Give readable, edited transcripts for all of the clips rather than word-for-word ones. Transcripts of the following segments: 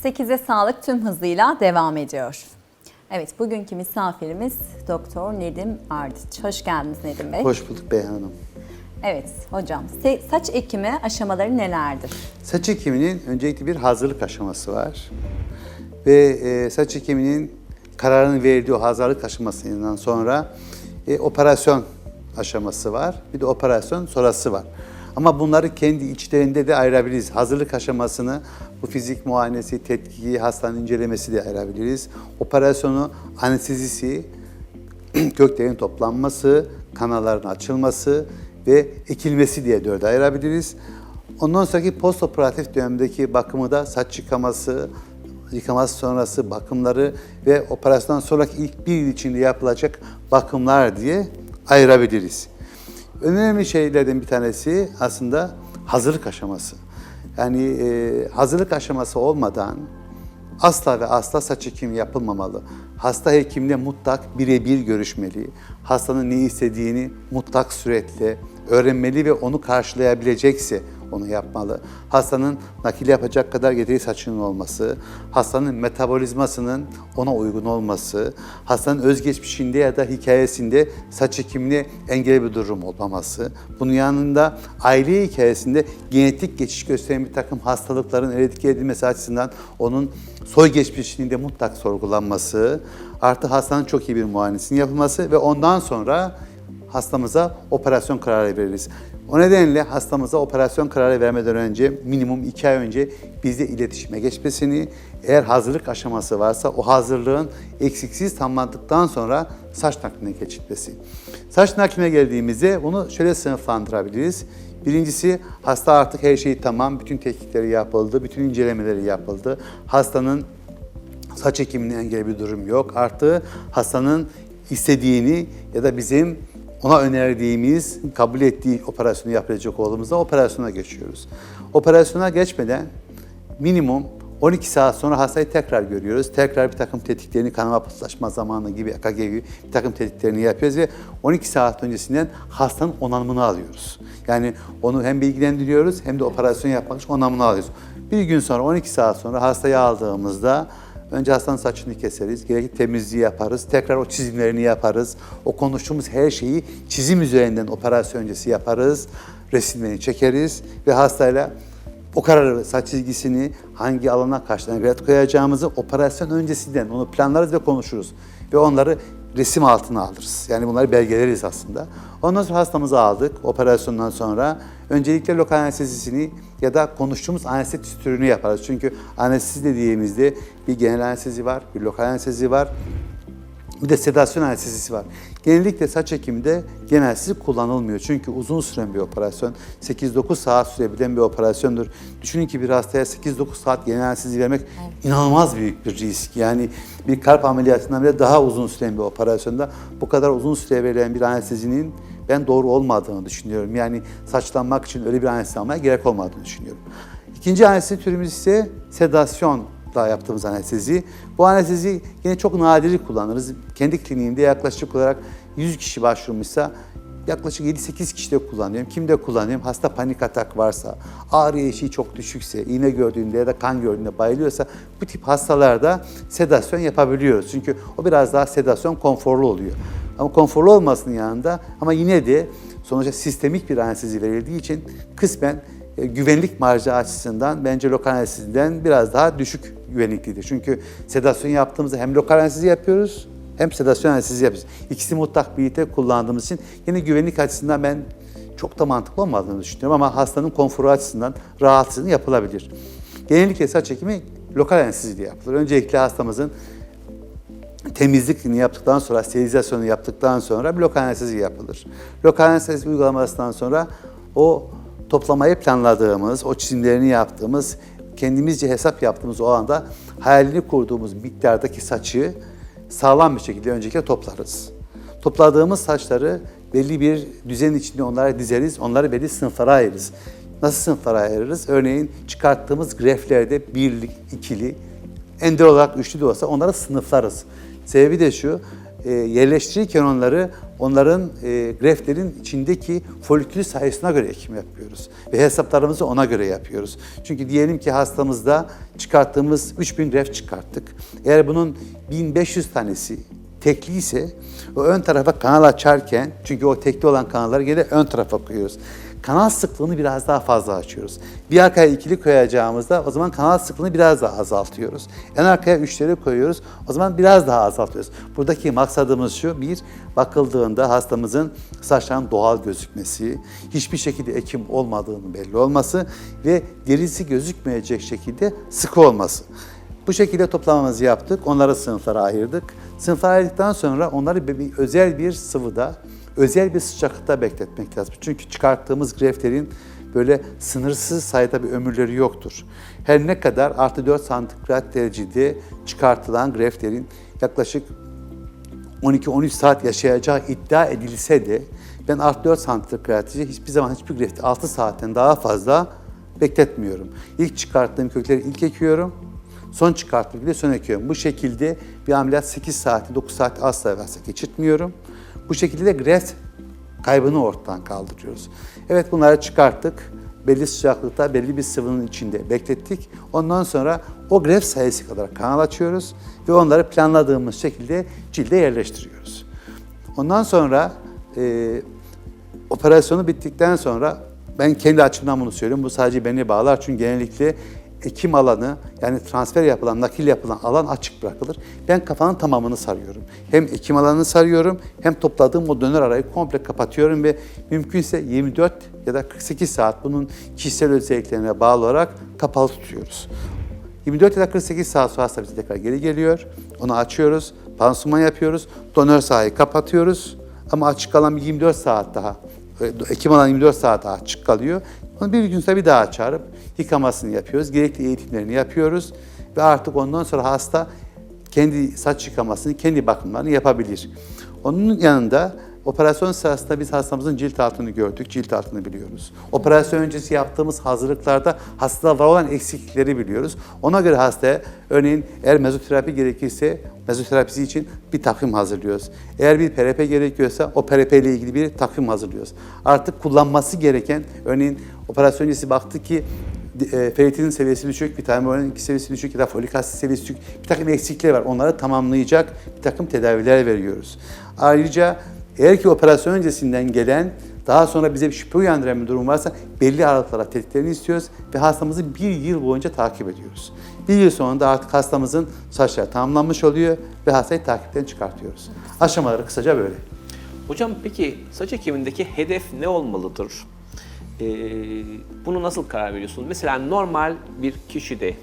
8'e sağlık tüm hızıyla devam ediyor. Evet, bugünkü misafirimiz Doktor Nedim Ardiç. Hoş geldiniz Nedim Bey. Hoş bulduk Beyhan Hanım. Evet hocam, saç ekimi aşamaları nelerdir? Saç ekiminin öncelikle bir hazırlık aşaması var. Ve saç ekiminin kararını verdiği o hazırlık aşamasından sonra operasyon aşaması var. Bir de operasyon sonrası var. Ama bunları kendi içlerinde de ayırabiliriz. Hazırlık aşamasını bu fizik muayenesi, tetkiki, hastanın incelemesi de ayırabiliriz. Operasyonu, anestezisi, köklerin toplanması, kanalların açılması ve ekilmesi diye dörde ayırabiliriz. Ondan sonraki postoperatif dönemdeki bakımı da saç yıkaması sonrası bakımları ve operasyondan sonraki ilk bir yıl içinde yapılacak bakımlar diye ayırabiliriz. Önemli şeylerden bir tanesi aslında hazırlık aşaması. Yani hazırlık aşaması olmadan asla ve asla saç ekimi yapılmamalı. Hasta hekimle mutlak birebir görüşmeli. Hastanın ne istediğini mutlak suretle öğrenmeli ve onu karşılayabilecekse onu yapmalı. Hastanın nakil yapacak kadar yeteri saçının olması, hastanın metabolizmasının ona uygun olması, hastanın özgeçmişinde ya da hikayesinde saç ekimine engel bir durum olmaması, bunun yanında aile hikayesinde genetik geçiş gösteren bir takım hastalıkların eradike edilmesi açısından onun soy geçmişinin de mutlak sorgulanması, artı hastanın çok iyi bir muayenesinin yapılması ve ondan sonra hastamıza operasyon kararı veririz. O nedenle hastamıza operasyon kararı vermeden önce minimum 2 ay önce bizle iletişime geçmesini, eğer hazırlık aşaması varsa o hazırlığın eksiksiz tamamlandıktan sonra saç nakline geçilmesi. Saç nakline geldiğimizde bunu şöyle sınıflandırabiliriz. Birincisi, hasta artık her şeyi tamam, bütün tetkikleri yapıldı, bütün incelemeleri yapıldı. Hastanın saç ekimine engel bir durum yok. Artı hastanın istediğini ya da bizim ona önerdiğimiz, kabul ettiği operasyonu yapacak olduğumuzda operasyona geçiyoruz. Operasyona geçmeden minimum 12 saat sonra hastayı tekrar görüyoruz. Tekrar bir takım tetkiklerini, kanama pıhtılaşma zamanı gibi, EKG gibi bir takım tetkiklerini yapıyoruz ve 12 saat öncesinden hastanın onamını alıyoruz. Yani onu hem bilgilendiriyoruz hem de operasyon yapmak için onamını alıyoruz. Bir gün sonra, 12 saat sonra hastayı aldığımızda önce hastanın saçını keseriz, gerekli temizliği yaparız, tekrar o çizimlerini yaparız. O konuştuğumuz her şeyi çizim üzerinden operasyon öncesi yaparız, resimlerini çekeriz ve hastayla o kararı, saç çizgisini hangi alana kaç tane grat koyacağımızı operasyon öncesinden onu planlarız ve konuşuruz. Ve onları resim altına alırız. Yani bunları belgeleriz aslında. Ondan sonra hastamızı aldık operasyondan sonra. Öncelikle lokal anestezisini ya da konuştuğumuz anestezi türünü yaparız. Çünkü anestezi dediğimizde bir genel anestezi var, bir lokal anestezi var, bir de sedasyon anestezisi var. Genellikle saç ekiminde genel anestezi kullanılmıyor. Çünkü uzun süren bir operasyon, 8-9 saat sürebilen bir operasyondur. Düşünün ki bir hastaya 8-9 saat genel anestezi vermek inanılmaz büyük bir risk. Yani bir kalp ameliyatından bile daha uzun süren bir operasyonda bu kadar uzun süre verilen bir anestezinin ben doğru olmadığını düşünüyorum. Yani saçlanmak için öyle bir anestezi almaya gerek olmadığını düşünüyorum. İkinci anestezi türümüz ise sedasyon yaptığımız anestezi. Bu anestezi yine çok nadir kullanırız. Kendi kliniğimde yaklaşık olarak 100 kişi başvurmuşsa yaklaşık 7-8 kişi de kullanıyorum. Kimde kullanıyorum? Hasta panik atak varsa, ağrı eşiği çok düşükse, iğne gördüğünde ya da kan gördüğünde bayılıyorsa bu tip hastalarda sedasyon yapabiliyoruz. Çünkü o biraz daha sedasyon konforlu oluyor. Ama konforlu olmasının yanında ama yine de sonuçta sistemik bir anestezi verildiği için kısmen güvenlik marjı açısından bence lokal anesteziden biraz daha düşük güvenliklidir. Çünkü sedasyon yaptığımızda hem lokal anestezi yapıyoruz hem sedasyon anestezi yapıyoruz. İkisini mutlak birlikte kullandığımız için yine güvenlik açısından ben çok da mantıklı olmadığını düşünüyorum ama hastanın konforu açısından rahatsızlığı yapılabilir. Genellikle saç ekimi lokal anesteziyle yapılır. Öncelikle hastamızın temizlikini yaptıktan sonra, sterilizasyonu yaptıktan sonra bir lokal anestezi yapılır. Lokal anestezi uygulamasından sonra o toplamayı planladığımız, o çizimlerini yaptığımız, kendimizce hesap yaptığımız o anda hayalini kurduğumuz miktardaki saçı sağlam bir şekilde öncelikle toplarız. Topladığımız saçları belli bir düzen içinde onlara dizeriz, onları belli sınıflara ayırırız. Nasıl sınıflara ayırırız? Örneğin çıkarttığımız greflerde birlik, ikili, ender olarak üçlü de olsa onları sınıflarız. Sebebi de şu, yerleştirirken onların greftlerin içindeki folikül sayısına göre ekim yapıyoruz. Ve hesaplarımızı ona göre yapıyoruz. Çünkü diyelim ki hastamızda çıkarttığımız 3000 greft çıkarttık. Eğer bunun 1500 tanesi tekli ise o ön tarafa kanal açarken, çünkü o tekli olan kanalları gene ön tarafa koyuyoruz. Kanal sıklığını biraz daha fazla açıyoruz. Bir arkaya ikili koyacağımızda o zaman kanal sıklığını biraz daha azaltıyoruz. En arkaya üçleri koyuyoruz, o zaman biraz daha azaltıyoruz. Buradaki maksadımız şu: bir, bakıldığında hastamızın saçlarının doğal gözükmesi, hiçbir şekilde ekim olmadığının belli olması ve derisi gözükmeyecek şekilde sıkı olması. Bu şekilde toplamamızı yaptık, onları sınıflara ayırdık. Sınıflara ayırdıktan sonra onları özel bir sıvıda, özel bir sıcaklıkta bekletmek lazım. Çünkü çıkarttığımız greftlerin böyle sınırsız sayıda bir ömürleri yoktur. Her ne kadar artı 4 santigrat derecede çıkartılan greftlerin yaklaşık 12-13 saat yaşayacağı iddia edilse de ben artı 4 santigrat hiçbir zaman hiçbir grefti 6 saatten daha fazla bekletmiyorum. İlk çıkarttığım kökleri ilk ekiyorum. Son çıkarttığım son ekiyorum. Bu şekilde bir ameliyat 8 saati, 9 saat asla verse geçirtmiyorum. Bu şekilde de greft kaybını ortadan kaldırıyoruz. Evet, bunları çıkarttık. Belli sıcaklıkta, belli bir sıvının içinde beklettik. Ondan sonra o greft sayısı kadar kanal açıyoruz ve onları planladığımız şekilde cilde yerleştiriyoruz. Ondan sonra operasyonu bittikten sonra ben kendi açımdan bunu söylüyorum. Bu sadece beni bağlar çünkü genellikle ekim alanı, yani transfer yapılan, nakil yapılan alan açık bırakılır. Ben kafanın tamamını sarıyorum. Hem ekim alanını sarıyorum, hem topladığım o döner arayı komple kapatıyorum ve mümkünse 24 ya da 48 saat bunun kişisel özelliklerine bağlı olarak kapalı tutuyoruz. 24 ya da 48 saat sonra hasta bize tekrar geri geliyor. Onu açıyoruz, pansuman yapıyoruz, donör sahayı kapatıyoruz. Ama açık kalan bir 24 saat daha, ekim alanı 24 saat daha açık kalıyor. Onu bir gün sonra bir daha çağırıp yıkamasını yapıyoruz, gerekli eğitimlerini yapıyoruz ve artık ondan sonra hasta kendi saç yıkamasını, kendi bakımlarını yapabilir. Onun yanında operasyon sırasında biz hastamızın cilt altını gördük, cilt altını biliyoruz. Operasyon öncesi yaptığımız hazırlıklarda hastada var olan eksiklikleri biliyoruz. Ona göre hastaya örneğin eğer mezoterapi gerekirse mezoterapisi için bir takvim hazırlıyoruz. Eğer bir PRP gerekiyorsa o PRP ile ilgili bir takvim hazırlıyoruz. Artık kullanması gereken, örneğin operasyon öncesi baktık ki ferritin seviyesi düşük, vitamin B12 seviyesi düşük ya da folik asit seviyesi düşük, bir takım eksiklikler var. Onları tamamlayacak bir takım tedaviler veriyoruz. Ayrıca eğer ki operasyon öncesinden gelen, daha sonra bize bir şüphe uyandıran bir durum varsa belli aralıklarla tetkiklerini istiyoruz ve hastamızı bir yıl boyunca takip ediyoruz. Bir yıl sonunda artık hastamızın saçları tamamlanmış oluyor ve hastayı takipten çıkartıyoruz. Aşamaları kısaca böyle. Hocam peki saç ekimindeki hedef ne olmalıdır? Bunu nasıl karar veriyorsunuz? Mesela normal bir kişide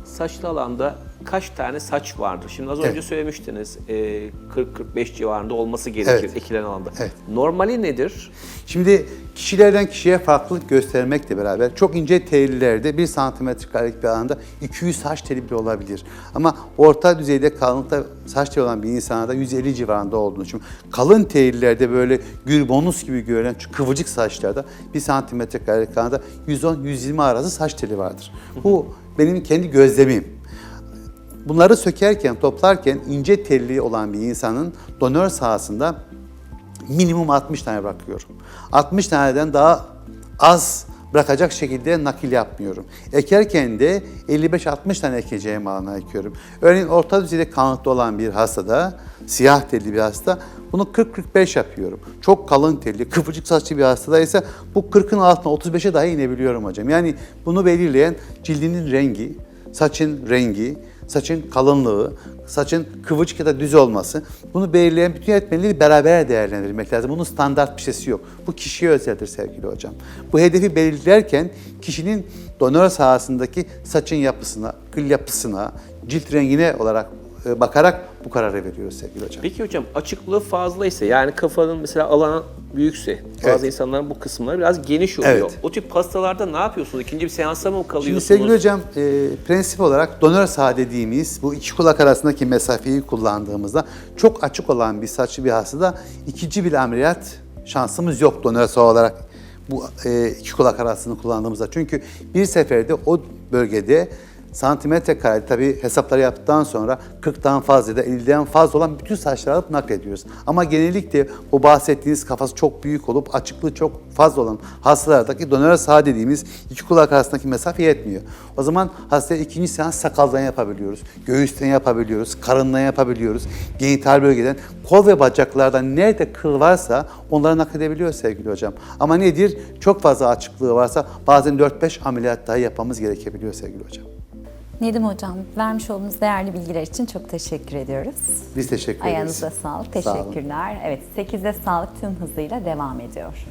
saçlı alanda kaç tane saç vardır? Şimdi az önce söylemiştiniz 40-45 civarında olması gerekir ekilen alanda. Evet. Normali nedir? Şimdi kişilerden kişiye farklılık göstermekle beraber çok ince tellilerde 1 santimetrekarelik bir alanda 200 saç teli bile olabilir. Ama orta düzeyde kalınlıkta saç teli olan bir insana da 150 civarında olduğunu için kalın tellilerde böyle gül bonus gibi görülen kıvırcık saçlarda 1 santimetrekarelik alanda 110-120 arası saç teli vardır. Bu benim kendi gözlemim. Bunları sökerken, toplarken ince telli olan bir insanın donör sahasında minimum 60 tane bırakıyorum. 60 taneden daha az bırakacak şekilde nakil yapmıyorum. Ekerken de 55-60 tane ekeceğim alana ekiyorum. Örneğin orta düzeyde kanlıkta olan bir hastada, siyah telli bir hasta, bunu 40-45 yapıyorum. Çok kalın telli, kıvırcık saçlı bir hastada ise bu 40'ın altına 35'e dahi inebiliyorum hocam. Yani bunu belirleyen cildinin rengi, saçın rengi, saçın kalınlığı, saçın kıvırcık ya da düz olması, bunu belirleyen bütün etmenleri beraber değerlendirmek lazım. Bunun standart bir şeysi yok. Bu kişiye özeldir sevgili hocam. Bu hedefi belirlerken kişinin donör sahasındaki saçın yapısına, kıl yapısına, cilt rengine olarak bakarak bu kararı veriyoruz sevgili hocam. Peki hocam açıklığı fazlaysa, yani kafanın mesela alanı büyükse, bazı insanların bu kısımları biraz geniş oluyor. Evet. O tip hastalarda ne yapıyorsunuz? İkinci bir seansa mı kalıyorsunuz? Şimdi sevgili hocam, prensip olarak donör saha dediğimiz bu iki kulak arasındaki mesafeyi kullandığımızda çok açık olan bir saçlı bir hastada ikinci bir ameliyat şansımız yok donör saha olarak bu iki kulak arasını kullandığımızda. Çünkü bir seferde o bölgede santimetre kare tabii hesapları yaptıktan sonra 40'tan fazla ya da 50'den fazla olan bütün saçları alıp naklediyoruz. Ama genellikle bu bahsettiğiniz kafası çok büyük olup açıklığı çok fazla olan hastalardaki donör saha dediğimiz iki kulak arasındaki mesafe yetmiyor. O zaman hastaya ikinci seans sakaldan yapabiliyoruz, göğüsten yapabiliyoruz, karından yapabiliyoruz, genital bölgeden, kol ve bacaklardan nerede kıl varsa onları nakledebiliyor sevgili hocam. Ama nedir? Çok fazla açıklığı varsa bazen 4-5 ameliyat daha yapmamız gerekebiliyor sevgili hocam. Nedim Hocam, vermiş olduğunuz değerli bilgiler için çok teşekkür ediyoruz. Biz teşekkür ederiz. Ayağınıza sağlık, Sağ olun. teşekkürler. Evet, 8'de sağlık tüm hızıyla devam ediyor.